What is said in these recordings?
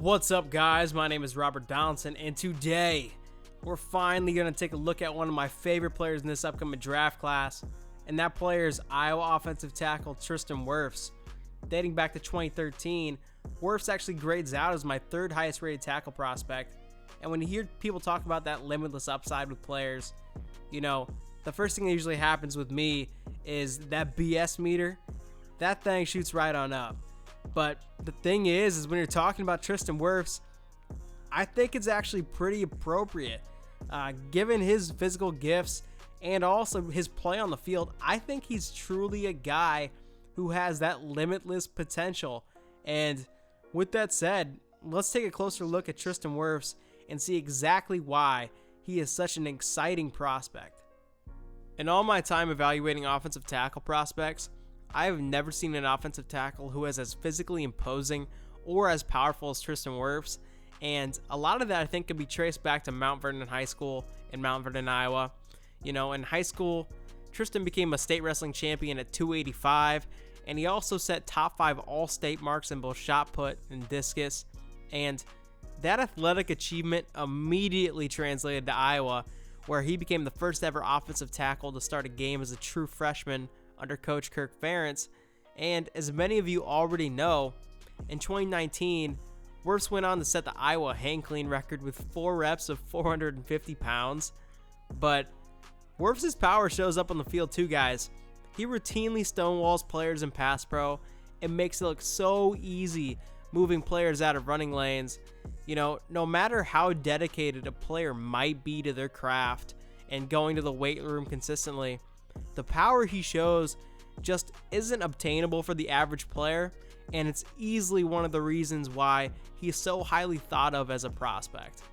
What's up, guys? My name is Robert Donaldson, and today we're finally going to take a look at one of my favorite players in this upcoming draft class, and that player is Iowa offensive tackle Tristan Wirfs. Dating back to 2013, Wirfs actually grades out as my third highest rated tackle prospect, and when you hear people talk about that limitless upside with players, you know, the first thing that usually happens with me is that BS meter. That thing shoots right on up. But the thing is when you're talking about Tristan Wirfs, I think it's actually pretty appropriate. Given his physical gifts and also his play on the field, I think he's truly a guy who has that limitless potential. And with that said, let's take a closer look at Tristan Wirfs and see exactly why he is such an exciting prospect. In all my time evaluating offensive tackle prospects, I have never seen an offensive tackle who is as physically imposing or as powerful as Tristan Wirfs, and a lot of that I think can be traced back to Mount Vernon High School in Mount Vernon, Iowa. You know, in high school, Tristan became a state wrestling champion at 285, and he also set top 5 all-state marks in both shot put and discus, and that athletic achievement immediately translated to Iowa, where he became the first ever offensive tackle to start a game as a true freshman under Coach Kirk Ferentz. And as many of you already know, in 2019, Wirfs went on to set the Iowa hang clean record with 4 reps of 450 pounds. But Wirfs' power shows up on the field too, guys. He routinely stonewalls players in pass pro and makes it look so easy moving players out of running lanes. You know, no matter how dedicated a player might be to their craft and going to the weight room consistently, the power he shows just isn't obtainable for the average player, and it's easily one of the reasons why he's so highly thought of as a prospect.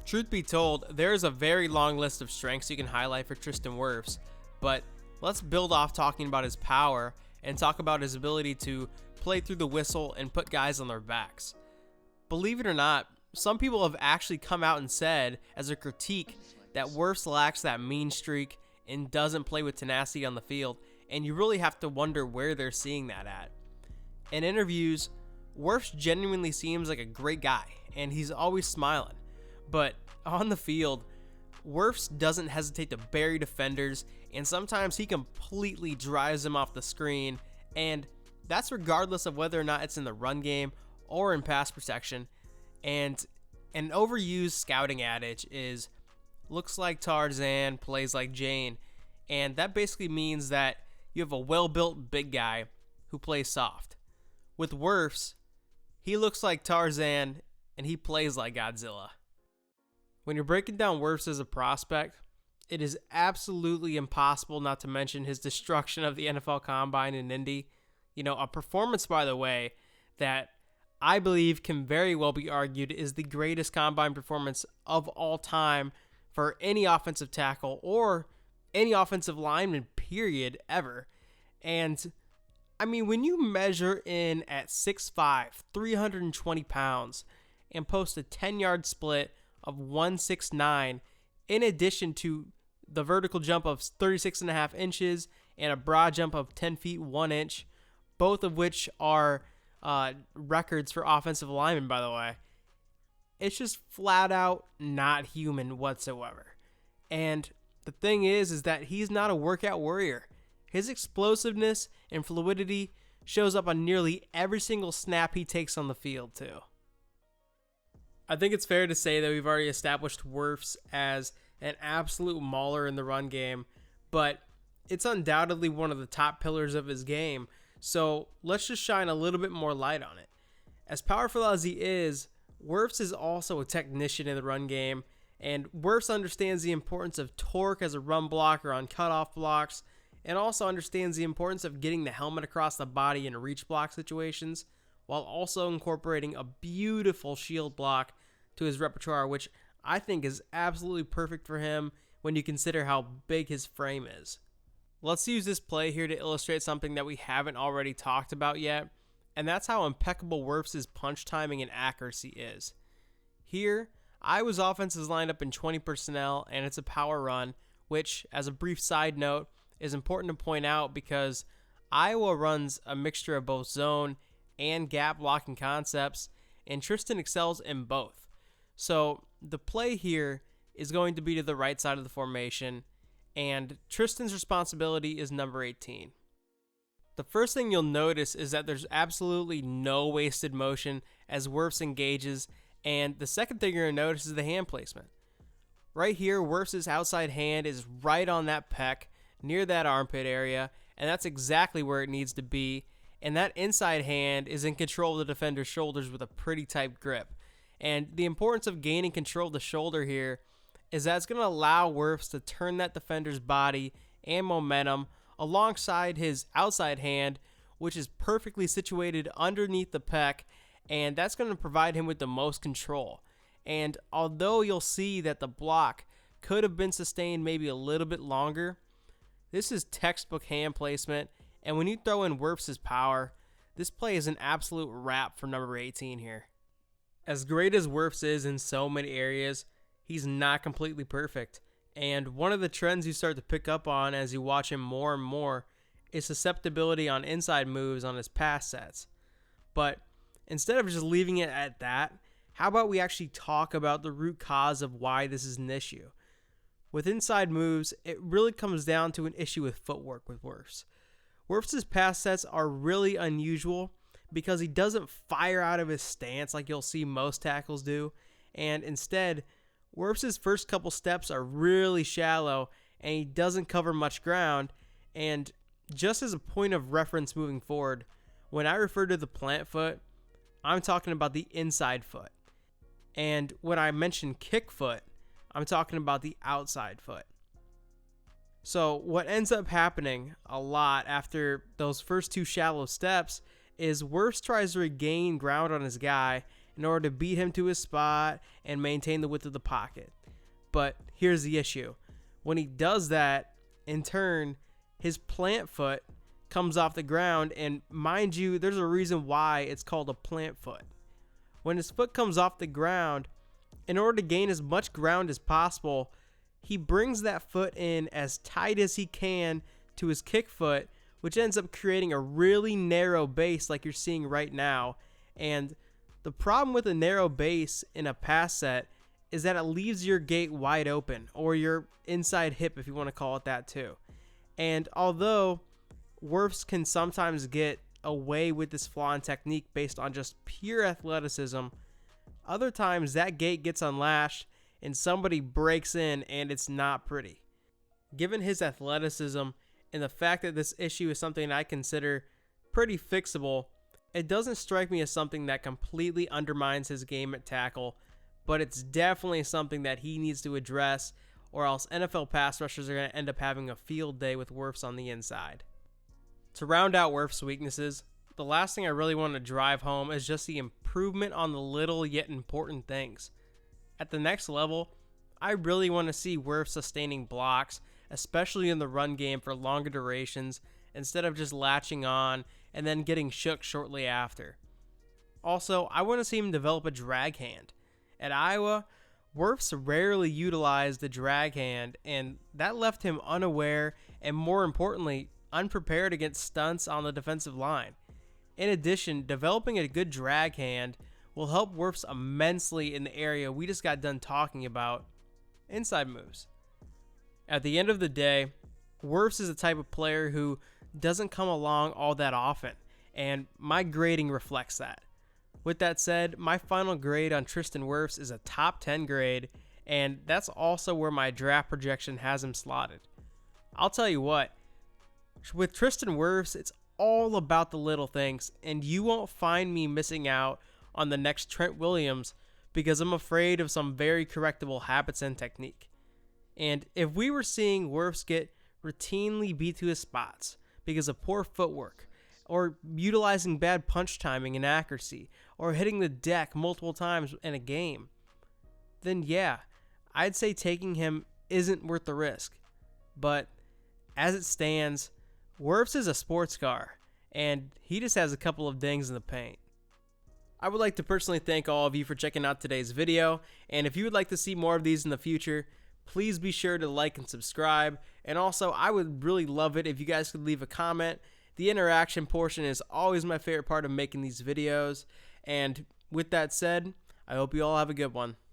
Truth be told, there is a very long list of strengths you can highlight for Tristan Wirfs, but let's build off talking about his power and talk about his ability to play through the whistle and put guys on their backs. Believe it or not, some people have actually come out and said as a critique that Wirfs lacks that mean streak and doesn't play with tenacity on the field, and you really have to wonder where they're seeing that at. In interviews, Wirfs genuinely seems like a great guy, and he's always smiling. But on the field, Wirfs doesn't hesitate to bury defenders, and sometimes he completely drives them off the screen, and that's regardless of whether or not it's in the run game or in pass protection. And an overused scouting adage is, looks like Tarzan, plays like Jane, and that basically means that you have a well-built big guy who plays soft. With Wirfs, he looks like Tarzan and he plays like Godzilla. When you're breaking down Wirfs as a prospect, it is absolutely impossible not to mention his destruction of the NFL Combine in Indy. You know, a performance, by the way, that I believe can very well be argued is the greatest Combine performance of all time for any offensive tackle or any offensive lineman, period, ever. And I mean, when you measure in at 6'5", 320 pounds, and post a 10-yard split of 169, in addition to the vertical jump of 36.5 inches and a broad jump of 10 feet 1 inch, both of which are records for offensive linemen, by the way, it's just flat out not human whatsoever. And the thing is that he's not a workout warrior. His explosiveness and fluidity shows up on nearly every single snap he takes on the field, too. I think it's fair to say that we've already established Wirfs as an absolute mauler in the run game, but it's undoubtedly one of the top pillars of his game, so let's just shine a little bit more light on it. As powerful as he is, Wirfs is also a technician in the run game, and Wirfs understands the importance of torque as a run blocker on cutoff blocks, and also understands the importance of getting the helmet across the body in reach block situations, while also incorporating a beautiful shield block to his repertoire, which I think is absolutely perfect for him when you consider how big his frame is. Let's use this play here to illustrate something that we haven't already talked about yet, and that's how impeccable Wirfs' punch timing and accuracy is. Here, Iowa's offense is lined up in 20 personnel, and it's a power run, which, as a brief side note, is important to point out because Iowa runs a mixture of both zone and gap blocking concepts, and Tristan excels in both. So the play here is going to be to the right side of the formation, and Tristan's responsibility is number 18. The first thing you'll notice is that there's absolutely no wasted motion as Wirfs engages, and the second thing you're going to notice is the hand placement. Right here, Wirfs' outside hand is right on that pec, near that armpit area, and that's exactly where it needs to be, and that inside hand is in control of the defender's shoulders with a pretty tight grip. And the importance of gaining control of the shoulder here is that it's going to allow Wirfs to turn that defender's body and momentum alongside his outside hand, which is perfectly situated underneath the pec, and that's going to provide him with the most control. And although you'll see that the block could have been sustained maybe a little bit longer, this is textbook hand placement, and when you throw in Wirfs' power, this play is an absolute wrap for number 18 here. As great as Wirfs is in so many areas, he's not completely perfect. And one of the trends you start to pick up on as you watch him more and more is susceptibility on inside moves on his pass sets. But instead of just leaving it at that, how about we actually talk about the root cause of why this is an issue? With inside moves, it really comes down to an issue with footwork with Wirfs. Wirfs' pass sets are really unusual because he doesn't fire out of his stance like you'll see most tackles do, and instead, Wirfs' first couple steps are really shallow and he doesn't cover much ground. And just as a point of reference moving forward, when I refer to the plant foot, I'm talking about the inside foot. And when I mention kick foot, I'm talking about the outside foot. So what ends up happening a lot after those first two shallow steps is Wirfs tries to regain ground on his guy in order to beat him to his spot and maintain the width of the pocket. But here's the issue. When he does that, in turn, his plant foot comes off the ground, and mind you, there's a reason why it's called a plant foot. When his foot comes off the ground, in order to gain as much ground as possible, he brings that foot in as tight as he can to his kick foot, which ends up creating a really narrow base like you're seeing right now. And the problem with a narrow base in a pass set is that it leaves your gate wide open, or your inside hip if you want to call it that too. And although Wirfs can sometimes get away with this flaw in technique based on just pure athleticism, other times that gate gets unlatched and somebody breaks in and it's not pretty. Given his athleticism and the fact that this issue is something I consider pretty fixable, it doesn't strike me as something that completely undermines his game at tackle, but it's definitely something that he needs to address, or else NFL pass rushers are going to end up having a field day with Wirfs on the inside. To round out Wirfs' weaknesses, the last thing I really want to drive home is just the improvement on the little yet important things. At the next level, I really want to see Wirfs sustaining blocks, especially in the run game for longer durations, instead of just latching on and then getting shook shortly after. Also, I want to see him develop a drag hand. At Iowa, Wirfs rarely utilized the drag hand, and that left him unaware and, more importantly, unprepared against stunts on the defensive line. In addition, developing a good drag hand will help Wirfs immensely in the area we just got done talking about, inside moves. At the end of the day, Wirfs is the type of player who doesn't come along all that often, and my grading reflects that. With that said, my final grade on Tristan Wirfs is a top 10 grade, and that's also where my draft projection has him slotted. I'll tell you what, with Tristan Wirfs, it's all about the little things, and you won't find me missing out on the next Trent Williams because I'm afraid of some very correctable habits and technique. And if we were seeing Wirfs get routinely beat to his spots because of poor footwork, or utilizing bad punch timing and accuracy, or hitting the deck multiple times in a game, then yeah, I'd say taking him isn't worth the risk. But as it stands, Wirfs is a sports car, and he just has a couple of dings in the paint. I would like to personally thank all of you for checking out today's video, and if you would like to see more of these in the future, please be sure to like and subscribe. And also, I would really love it if you guys could leave a comment. The interaction portion is always my favorite part of making these videos, and With that said, I hope you all have a good one.